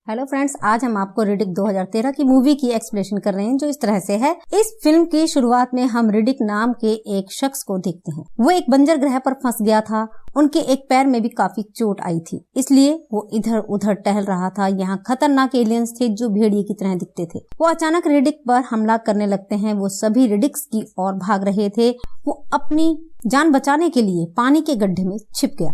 Hello friends, आज हम आपको रिडिक 2013 की मूवी की एक्सप्लेनेशन कर रहे हैं जो इस तरह से है। इस फिल्म की शुरुआत में हम रिडिक नाम के एक शख्स को देखते हैं। वो एक बंजर ग्रह पर फंस गया था। उनके एक पैर में भी काफी चोट आई थी, इसलिए वो इधर उधर टहल रहा था। यहाँ खतरनाक एलियंस थे जो भेड़िए की तरह दिखते थे। वो अचानक रिडिक पर हमला करने लगते हैं। वो सभी रिडिक्स की ओर भाग रहे थे। वो अपनी जान बचाने के लिए पानी के गड्ढे में छिप गया।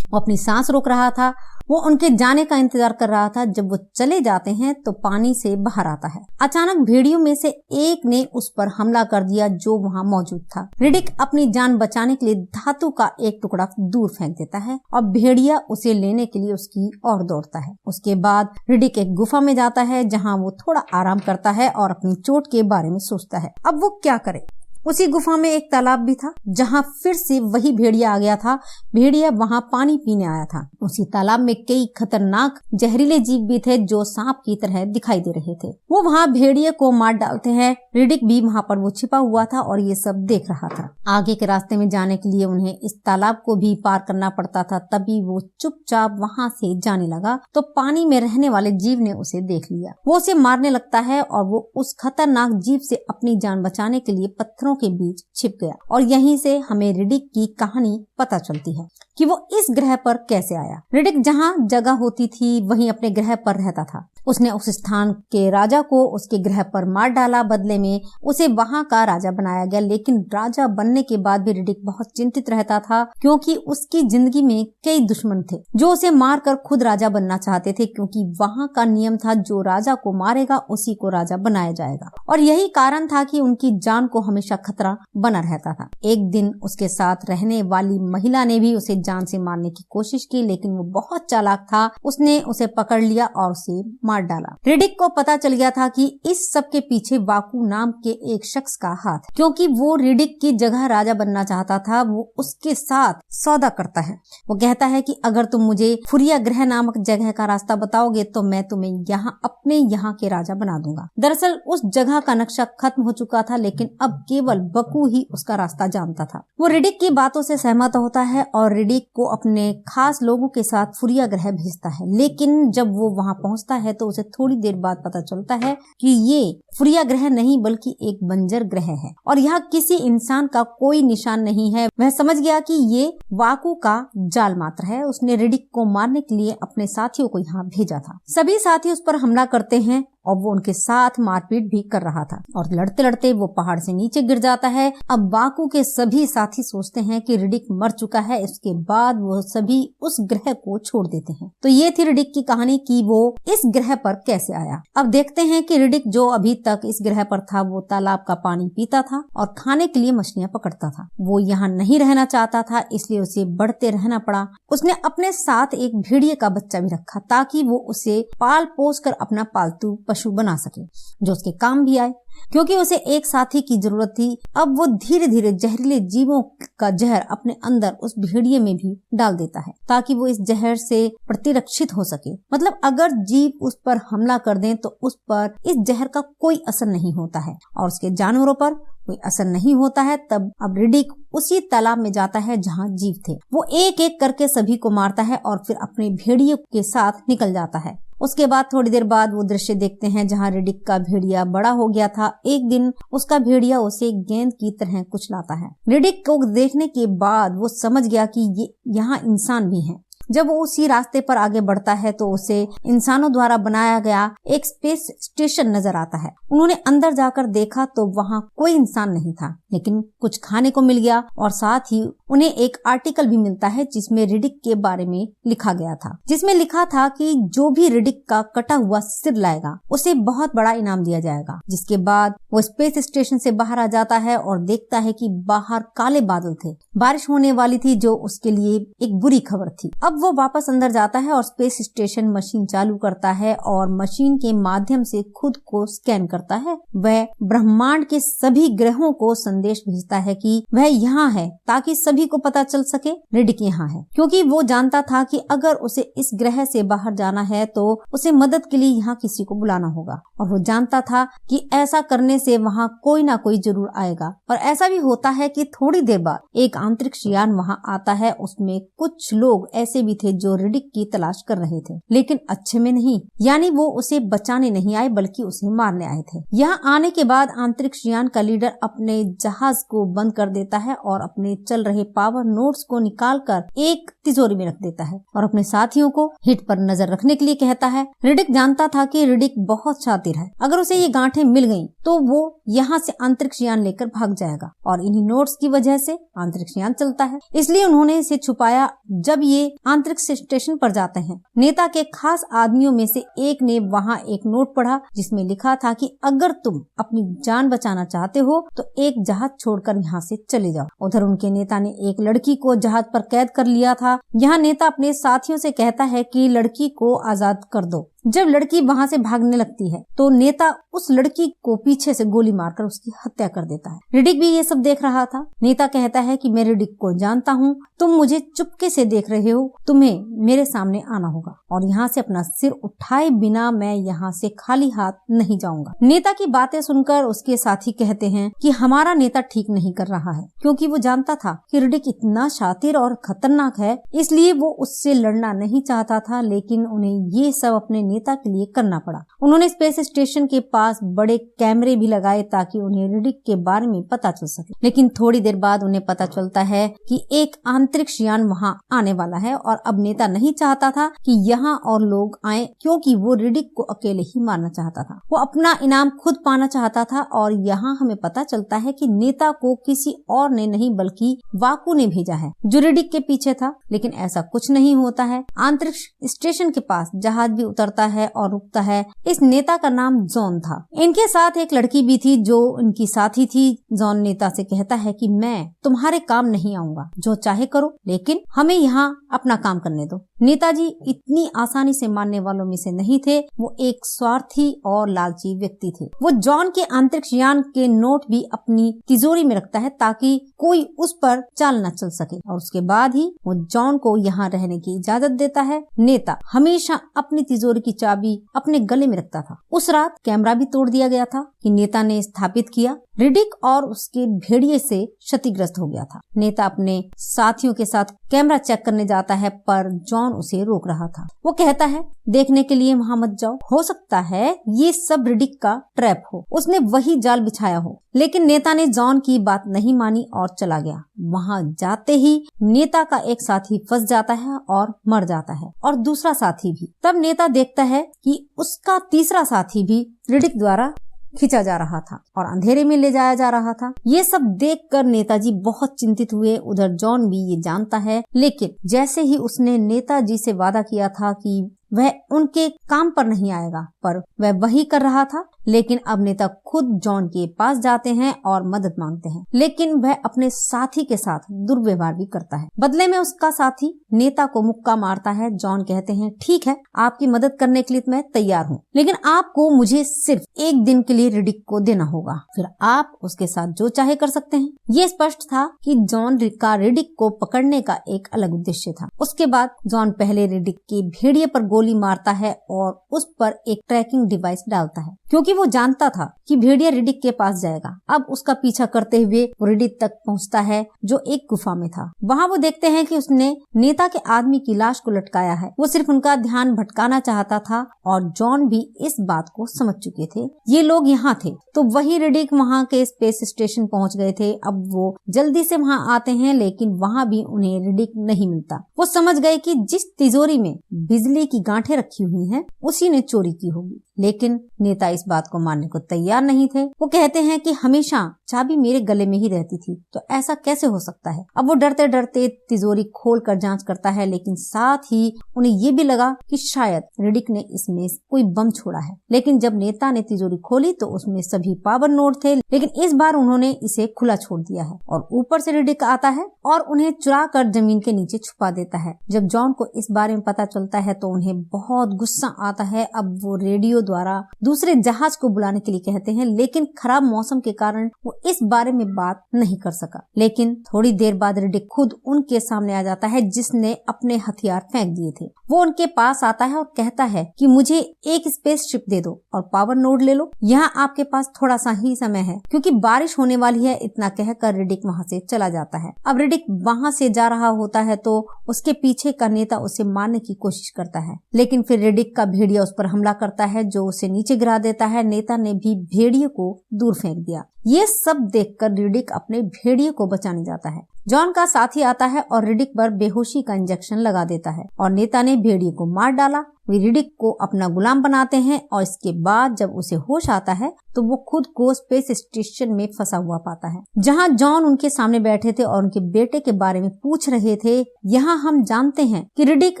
वो अपनी सांस रोक रहा था। वो उनके जाने का इंतजार कर रहा था। जब वो चले जाते हैं तो पानी से बाहर आता है। अचानक भेड़ियों में से एक ने उस पर हमला कर दिया जो वहां मौजूद था। रिडिक अपनी जान बचाने के लिए धातु का एक टुकड़ा दूर फेंक देता है और भेड़िया उसे लेने के लिए उसकी ओर दौड़ता है। उसके बाद रिडिक एक गुफा में जाता है जहाँ वो थोड़ा आराम करता है और अपनी चोट के बारे में सोचता है। अब वो क्या करे। उसी गुफा में एक तालाब भी था जहाँ फिर से वही भेड़िया आ गया था। भेड़िया वहाँ पानी पीने आया था। उसी तालाब में कई खतरनाक जहरीले जीव भी थे जो सांप की तरह दिखाई दे रहे थे। वो वहाँ भेड़िए को मार डालते हैं। रिडिक भी वहाँ पर वो छिपा हुआ था और ये सब देख रहा था। आगे के रास्ते में जाने के लिए उन्हें इस तालाब को भी पार करना पड़ता था। तभी वो चुपचाप वहाँ से जाने लगा तो पानी में रहने वाले जीव ने उसे देख लिया। वो उसे मारने लगता है और वो उस खतरनाक जीव से अपनी जान बचाने के लिए पत्थरों के बीच छिप गया। और यहीं से हमें रिडिक की कहानी पता चलती है कि वो इस ग्रह पर कैसे आया। रिडिक जहाँ जगह होती थी वहीं अपने ग्रह पर रहता था। उसने उस स्थान के राजा को उसके ग्रह पर मार डाला। बदले में उसे वहाँ का राजा बनाया गया। लेकिन राजा बनने के बाद भी रिडिक बहुत चिंतित रहता था क्योंकि उसकी जिंदगी में कई दुश्मन थे जो उसे मारकर खुद राजा बनना चाहते थे, क्योंकि वहाँ का नियम था जो राजा को मारेगा उसी को राजा बनाया जाएगा। और यही कारण था कि उनकी जान को हमेशा खतरा बना रहता था। एक दिन उसके साथ रहने वाली महिला ने भी उसे जान से मारने की कोशिश की, लेकिन वो बहुत चालाक था। उसने उसे पकड़ लिया और उसे मार डाला। रिडिक को पता चल गया था कि इस सब के पीछे वाकू नाम के एक शख्स का हाथ, क्योंकि वो रिडिक की जगह राजा बनना चाहता था। वो उसके साथ सौदा करता है। वो कहता है कि अगर तुम मुझे फुरिया ग्रह नामक जगह का रास्ता बताओगे तो मैं तुम्हें अपने यहाँ के राजा बना दूंगा। दरअसल उस जगह का नक्शा खत्म हो चुका था, लेकिन अब केवल बकू ही उसका रास्ता जानता था। वो रिडिक की बातों से सहमत होता है और रिडिक को अपने खास लोगों के साथ फुरिया ग्रह भेजता है। लेकिन जब वो वहाँ पहुँचता है तो उसे थोड़ी देर बाद पता चलता है कि ये फुरिया ग्रह नहीं बल्कि एक बंजर ग्रह है और यहाँ किसी इंसान का कोई निशान नहीं है। वह समझ गया कि ये वाकू का जाल मात्र है। उसने रिडिक को मारने के लिए अपने साथियों को यहाँ भेजा था। सभी साथी उस पर हमला करते हैं और वो उनके साथ मारपीट भी कर रहा था और लड़ते लड़ते वो पहाड़ से नीचे गिर जाता है। अब वाकू के सभी साथी सोचते हैं कि रिडिक मर चुका है। इसके बाद वो सभी उस ग्रह को छोड़ देते हैं। तो ये थी रिडिक की कहानी कि वो इस ग्रह पर कैसे आया। अब देखते हैं कि रिडिक जो अभी तक इस ग्रह पर था वो तालाब का पानी पीता था और खाने के लिए मछलियां पकड़ता था। वो यहाँ नहीं रहना चाहता था, इसलिए उसे बढ़ते रहना पड़ा। उसने अपने साथ एक भेड़िए का बच्चा भी रखा ताकि वो उसे पाल पोस कर अपना पालतू पशु बना सके जो उसके काम भी आए, क्योंकि उसे एक साथी की जरूरत थी। अब वो धीरे धीरे जहरीले जीवों का जहर अपने अंदर उस भेड़िए में भी डाल देता है ताकि वो इस जहर से प्रतिरक्षित हो सके। मतलब अगर जीव उस पर हमला कर दें तो उस पर इस जहर का कोई असर नहीं होता है और उसके जानवरों पर कोई असर नहीं होता है। तब अब रिडिक उसी तालाब में जाता है जहाँ जीव थे। वो एक एक करके सभी को मारता है और फिर अपने भेड़िए के साथ निकल जाता है। उसके बाद थोड़ी देर बाद वो दृश्य देखते हैं जहाँ रिडिक का भेड़िया बड़ा हो गया था। एक दिन उसका भेड़िया उसे गेंद की तरह कुचलाता है। रिडिक को देखने के बाद वो समझ गया कि ये यहाँ इंसान भी हैं। जब वो उसी रास्ते पर आगे बढ़ता है तो उसे इंसानों द्वारा बनाया गया एक स्पेस स्टेशन नजर आता है। उन्होंने अंदर जाकर देखा तो वहाँ कोई इंसान नहीं था, लेकिन कुछ खाने को मिल गया और साथ ही उन्हें एक आर्टिकल भी मिलता है जिसमें रिडिक के बारे में लिखा गया था, जिसमें लिखा था कि जो भी रिडिक का कटा हुआ सिर लाएगा उसे बहुत बड़ा इनाम दिया जाएगा। जिसके बाद वो स्पेस स्टेशन से बाहर आ जाता है और देखता है कि बाहर काले बादल थे। बारिश होने वाली थी जो उसके लिए एक बुरी खबर थी। अब वो वापस अंदर जाता है और स्पेस स्टेशन मशीन चालू करता है और मशीन के माध्यम से खुद को स्कैन करता है। वह ब्रह्मांड के सभी ग्रहों को संदेश भेजता है कि वह यहाँ है ताकि सभी को पता चल सके रिडिक यहाँ है, क्योंकि वो जानता था कि अगर उसे इस ग्रह से बाहर जाना है तो उसे मदद के लिए यहाँ किसी को बुलाना होगा। और वो जानता था कि ऐसा करने से वहाँ कोई ना कोई जरूर आएगा। और ऐसा भी होता है कि थोड़ी देर बाद एक अंतरिक्ष यान वहाँ आता है। उसमें कुछ लोग ऐसे भी थे जो रिडिक की तलाश कर रहे थे, लेकिन अच्छे में नहीं, यानी वो उसे बचाने नहीं आए बल्कि उसे मारने आए थे। यहाँ आने के बाद अंतरिक्ष यान का लीडर अपने जहाज को बंद कर देता है और अपने चल रहे पावर नोड्स को निकालकर एक तिजोरी में रख देता है और अपने साथियों को हिट पर नजर रखने के लिए कहता है। रिडिक जानता था कि रिडिक बहुत शातिर है, अगर उसे ये गांठें मिल गईं तो वो यहाँ से अंतरिक्ष यान लेकर भाग जाएगा और इन्हीं नोट्स की वजह से अंतरिक्ष यान चलता है। इसलिए उन्होंने इसे छुपाया। जब ये अंतरिक्ष स्टेशन पर जाते हैं, नेता के खास आदमियों में से एक ने वहाँ एक नोट पढ़ा जिसमें लिखा था कि अगर तुम अपनी जान बचाना चाहते हो तो एक जहाज छोड़कर यहाँ से चले जाओ। उधर उनके नेता ने एक लड़की को जहाज पर कैद कर लिया था। यहाँ नेता अपने साथियों से कहता है कि लड़की को आजाद कर दो। जब लड़की वहाँ से भागने लगती है तो नेता उस लड़की को पीछे से गोली मारकर उसकी हत्या कर देता है। रिडिक भी ये सब देख रहा था। नेता कहता है कि मैं रिडिक को जानता हूँ, तुम मुझे चुपके से देख रहे हो, तुम्हें मेरे सामने आना होगा और यहाँ से अपना सिर उठाए बिना मैं यहाँ से खाली हाथ नहीं जाऊंगा। नेता की बातें सुनकर उसके साथी कहते हैं कि हमारा नेता ठीक नहीं कर रहा है, क्योंकि वो जानता था कि रिडिक इतना शातिर और खतरनाक है, इसलिए वो उससे लड़ना नहीं चाहता था। लेकिन उन्हें ये सब अपने नेता के लिए करना पड़ा। उन्होंने स्पेस स्टेशन के पास बड़े कैमरे भी लगाए ताकि उन्हें रिडिक के बारे में पता चल सके। लेकिन थोड़ी देर बाद उन्हें पता चलता है कि एक अंतरिक्ष यान वहां आने वाला है और अब नेता नहीं चाहता था कि यहाँ और लोग आए, क्योंकि वो रिडिक को अकेले ही मारना चाहता था। वो अपना इनाम खुद पाना चाहता था। और यहाँ हमें पता चलता है कि नेता को किसी और ने नहीं बल्कि वाकू ने भेजा है जो रिडिक के पीछे था। लेकिन ऐसा कुछ नहीं होता है। अंतरिक्ष स्टेशन के पास जहाज भी उतरता है और रुकता है। इस नेता का नाम जॉन था। इनके साथ एक लड़की भी थी जो उनकी साथी थी। जॉन नेता से कहता है कि मैं तुम्हारे काम नहीं आऊंगा, जो चाहे करो, लेकिन हमें यहाँ अपना काम करने दो। नेताजी इतनी आसानी से मानने वालों में से नहीं थे। वो एक स्वार्थी और लालची व्यक्ति थे। वो जॉन के अंतरिक्ष यान के नोट भी अपनी तिजोरी में रखता है ताकि कोई उस पर चाल न चल सके और उसके बाद ही वो जॉन को यहाँ रहने की इजाजत देता है। नेता हमेशा अपनी तिजोरी की चाबी अपने गले में रखता था। उस रात कैमरा भी तोड़ दिया गया था कि नेता ने स्थापित किया। रिडिक और उसके भेड़िए से क्षतिग्रस्त हो गया था। नेता अपने साथियों के साथ कैमरा चेक करने जाता है पर जॉन उसे रोक रहा था। वो कहता है देखने के लिए वहां मत जाओ, हो सकता है ये सब रिडिक का ट्रैप हो, उसने वही जाल बिछाया हो। लेकिन नेता ने जॉन की बात नहीं मानी और चला गया। वहां जाते ही नेता का एक साथी फंस जाता है और मर जाता है और दूसरा साथी भी। तब नेता देखता है कि उसका तीसरा साथी भी रिडिक द्वारा खींचा जा रहा था और अंधेरे में ले जाया जा रहा था। ये सब देखकर नेताजी बहुत चिंतित हुए। उधर जॉन भी ये जानता है, लेकिन जैसे ही उसने नेताजी से वादा किया था कि वह उनके काम पर नहीं आएगा, पर वह वही कर रहा था। लेकिन अब नेता खुद जॉन के पास जाते हैं और मदद मांगते हैं, लेकिन वह अपने साथी के साथ दुर्व्यवहार भी करता है। बदले में उसका साथी नेता को मुक्का मारता है। जॉन कहते हैं ठीक है, आपकी मदद करने के लिए मैं तैयार हूँ, लेकिन आपको मुझे सिर्फ एक दिन के लिए रिडिक को देना होगा, फिर आप उसके साथ जो चाहे कर सकते हैं। ये स्पष्ट था कि जॉन का रिडिक को पकड़ने का एक अलग उद्देश्य था। उसके बाद जॉन पहले रिडिक के भेड़िए पर गोली मारता है और उस पर एक ट्रैकिंग डिवाइस डालता है, क्योंकि वो जानता था कि भेड़िया रिडिक के पास जाएगा। अब उसका पीछा करते हुए वो रिडिक तक पहुंचता है जो एक गुफा में था। वहाँ वो देखते हैं कि उसने नेता के आदमी की लाश को लटकाया है। वो सिर्फ उनका ध्यान भटकाना चाहता था और जॉन भी इस बात को समझ चुके थे। ये लोग यहाँ थे तो वही रिडिक वहाँ के स्पेस स्टेशन पहुँच गए थे। अब वो जल्दी से वहाँ आते हैं, लेकिन वहाँ भी उन्हें रिडिक नहीं मिलता। वो समझ गए कि जिस तिजोरी में बिजली की गांठें रखी हुई हैं, उसी ने चोरी की होगी। लेकिन नेता इस बात को मानने को तैयार नहीं थे। वो कहते हैं कि हमेशा चाबी मेरे गले में ही रहती थी, तो ऐसा कैसे हो सकता है। अब वो डरते डरते तिजोरी खोलकर जांच करता है, लेकिन साथ ही उन्हें ये भी लगा कि शायद रिडिक ने इसमें कोई बम छोड़ा है। लेकिन जब नेता ने तिजोरी खोली तो उसमें सभी पावर नोट थे, लेकिन इस बार उन्होंने इसे खुला छोड़ दिया है और ऊपर से रिडिक आता है और उन्हें चुरा कर जमीन के नीचे छुपा देता है। जब जॉन को इस बारे में पता चलता है तो उन्हें बहुत गुस्सा आता है। अब वो रेडियो द्वारा दूसरे जहाज को बुलाने के लिए कहते हैं, लेकिन खराब मौसम के कारण वो इस बारे में बात नहीं कर सका। लेकिन थोड़ी देर बाद रिडिक खुद उनके सामने आ जाता है, जिसने अपने हथियार फेंक दिए थे। वो उनके पास आता है और कहता है कि मुझे एक स्पेसशिप दे दो और पावर नोड ले लो, यहाँ आपके पास थोड़ा सा ही समय है क्योंकि बारिश होने वाली है। इतना कहकर रिडिक वहाँ से चला जाता है। अब रिडिक वहाँ से जा रहा होता है तो उसके पीछे का नेता उसे मारने की कोशिश करता है, लेकिन फिर रिडिक का भेड़िया उस पर हमला करता है जो उसे नीचे गिरा देता है। नेता ने भी भेड़िए को दूर फेंक दिया। ये सब देखकर रिडिक अपने भेड़िए को बचाने जाता है। जॉन का साथी आता है और रिडिक पर बेहोशी का इंजेक्शन लगा देता है और नेता ने भेड़िए को मार डाला। वे रिडिक को अपना गुलाम बनाते हैं और इसके बाद जब उसे होश आता है तो वो खुद को स्पेस स्टेशन में फंसा हुआ पाता है, जहां जॉन उनके सामने बैठे थे और उनके बेटे के बारे में पूछ रहे थे। यहाँ हम जानते हैं कि रिडिक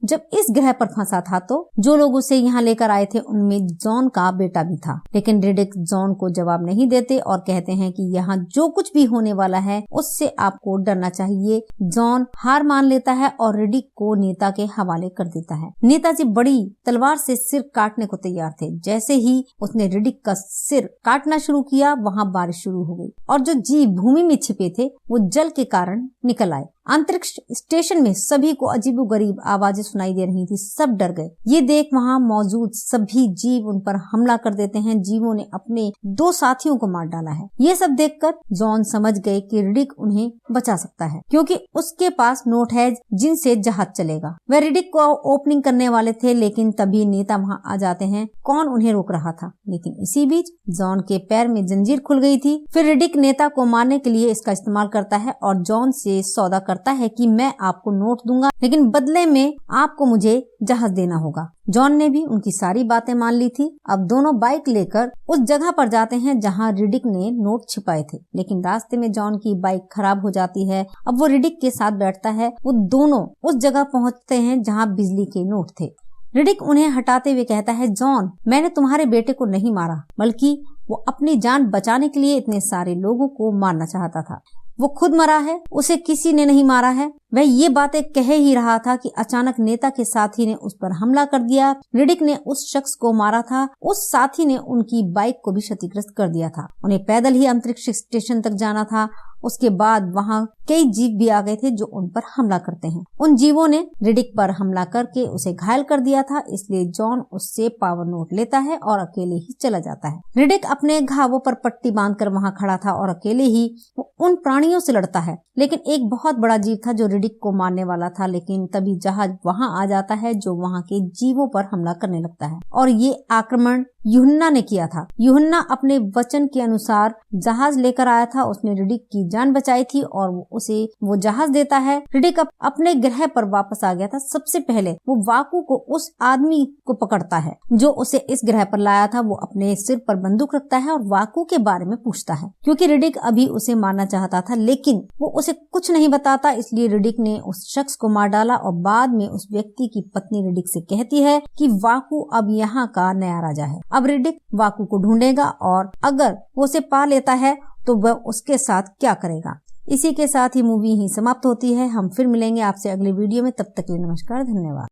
जब इस ग्रह पर फंसा था तो जो लोग उसे यहाँ लेकर आए थे उनमें जॉन का बेटा भी था, लेकिन रिडिक जॉन को जवाब नहीं देते और कहते हैं कि यहाँ जो कुछ भी होने वाला है उससे आपको डरना चाहिए। जॉन हार मान लेता है और रिडिक को नेता के हवाले कर देता है। नेताजी बड़ी तलवार से सिर काटने को तैयार थे। जैसे ही उसने रिडिक का सिर काटना शुरू किया, वहाँ बारिश शुरू हो गई और जो जीव भूमि में छिपे थे वो जल के कारण निकल आए। अंतरिक्ष स्टेशन में सभी को अजीबोगरीब आवाजें सुनाई दे रही थी। सब डर गए। ये देख वहाँ मौजूद सभी जीव उन पर हमला कर देते हैं। जीवों ने अपने 2 साथियों को मार डाला है। ये सब देखकर जॉन समझ गए कि रिडिक उन्हें बचा सकता है क्योंकि उसके पास नोट है जिनसे जहाज चलेगा। वह रिडिक को ओपनिंग करने वाले थे, लेकिन तभी नेता वहाँ आ जाते हैं। कौन उन्हें रोक रहा था? लेकिन इसी बीच जॉन के पैर में जंजीर खुल गई थी। फिर रिडिक नेता को मारने के लिए इसका इस्तेमाल करता है और जॉन से सौदा करता है कि मैं आपको नोट दूंगा, लेकिन बदले में आपको मुझे जहाज देना होगा। जॉन ने भी उनकी सारी बातें मान ली थी। अब दोनों बाइक लेकर उस जगह पर जाते हैं जहां रिडिक ने नोट छिपाए थे, लेकिन रास्ते में जॉन की बाइक खराब हो जाती है। अब वो रिडिक के साथ बैठता है। वो दोनों उस जगह पहुंचते हैं जहां बिजली के नोट थे। रिडिक उन्हें हटाते हुए कहता है, जॉन, मैंने तुम्हारे बेटे को नहीं मारा, बल्कि वो अपनी जान बचाने के लिए इतने सारे लोगों को मारना चाहता था। वो खुद मरा है, उसे किसी ने नहीं मारा है। वह ये बातें कह ही रहा था कि अचानक नेता के साथी ने उस पर हमला कर दिया। रिडिक ने उस शख्स को मारा था। उस साथी ने उनकी बाइक को भी क्षतिग्रस्त कर दिया था। उन्हें पैदल ही अंतरिक्ष स्टेशन तक जाना था। उसके बाद वहाँ कई जीव भी आ गए थे जो उन पर हमला करते हैं। उन जीवों ने रिडिक पर हमला करके उसे घायल कर दिया था, इसलिए जॉन उससे पावर नोट लेता है और अकेले ही चला जाता है। रिडिक अपने घावों पर पट्टी बांधकर वहाँ खड़ा था और अकेले ही वो उन प्राणियों से लड़ता है, लेकिन एक बहुत बड़ा जीव था जो रिडिक को मारने वाला था। लेकिन तभी जहाज वहाँ आ जाता है जो वहाँ के जीवों पर हमला करने लगता है और ये आक्रमण यूहन्ना ने किया था। यूहन्ना अपने वचन के अनुसार जहाज लेकर आया था। उसने रिडिक की जान बचाई थी और उसे वो जहाज देता है। रिडिक अपने ग्रह पर वापस आ गया था। सबसे पहले वो वाकू को, उस आदमी को पकड़ता है जो उसे इस ग्रह पर लाया था। वो अपने सिर पर बंदूक रखता है और वाकू के बारे में पूछता है क्योंकि रिडिक अभी उसे मारना चाहता था, लेकिन वो उसे कुछ नहीं बताता। इसलिए रिडिक ने उस शख्स को मार डाला और बाद में उस व्यक्ति की पत्नी रिडिक से कहती है कि वाकू अब यहाँ का नया राजा है। अब रिडिक वाकू को ढूंढेगा और अगर वो उसे पा लेता है तो वह उसके साथ क्या करेगा। इसी के साथ ही मूवी ही समाप्त होती है। हम फिर मिलेंगे आपसे अगले वीडियो में। तब तक के लिए नमस्कार, धन्यवाद।